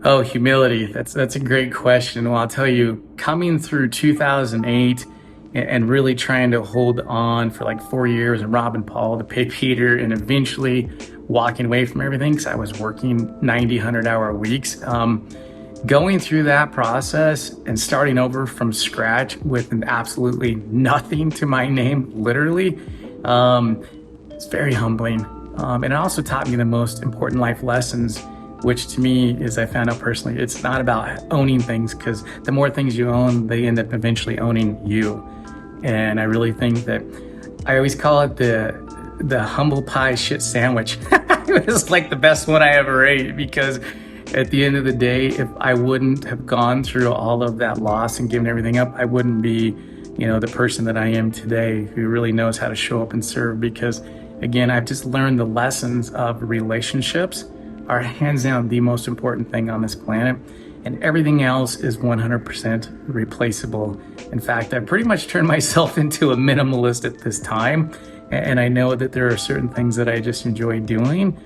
Oh, humility. That's a great question. Well, I'll tell you, coming through 2008 and really trying to hold on for like 4 years and robbing Paul to pay Peter and eventually walking away from everything because I was working 90, 100-hour weeks. Going through that process and starting over from scratch with absolutely nothing to my name, literally, it's very humbling. And it also taught me the most important life lessons, which to me is, I found out personally, it's not about owning things, because the more things you own, they end up eventually owning you. And I really think that I always call it the humble pie shit sandwich. It was like the best one I ever ate, because at the end of the day, if I wouldn't have gone through all of that loss and given everything up, I wouldn't be, the person that I am today, who really knows how to show up and serve. Because again, I've just learned the lessons of relationships are hands down the most important thing on this planet, and everything else is 100% replaceable. In fact, I've pretty much turned myself into a minimalist at this time, and I know that there are certain things that I just enjoy doing,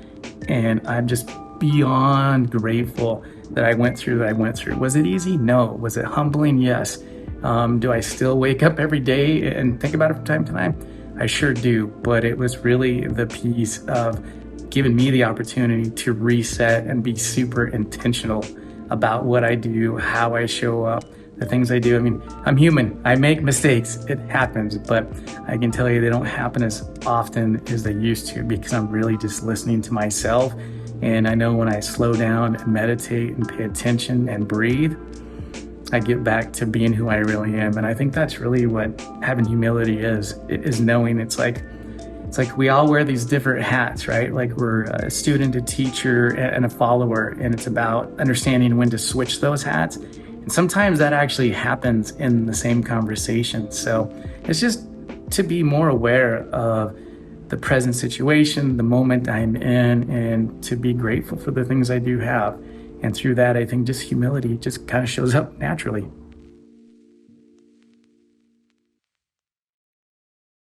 and I'm just beyond grateful that I went through that I went through. Was it easy? No. Was it humbling? Yes. Do I still wake up every day and think about it from time to time? I sure do, but it was really the piece of giving me the opportunity to reset and be super intentional about what I do, how I show up, the things I do. I mean, I'm human. I make mistakes. It happens, but I can tell you they don't happen as often as they used to, because I'm really just listening to myself. And I know when I slow down and meditate and pay attention and breathe, I get back to being who I really am. And I think that's really what having humility is knowing it's like we all wear these different hats, right? Like we're a student, a teacher, and a follower. And it's about understanding when to switch those hats. And sometimes that actually happens in the same conversation. So it's just to be more aware of the present situation, the moment I'm in, and to be grateful for the things I do have. And through that, I think just humility just kind of shows up naturally.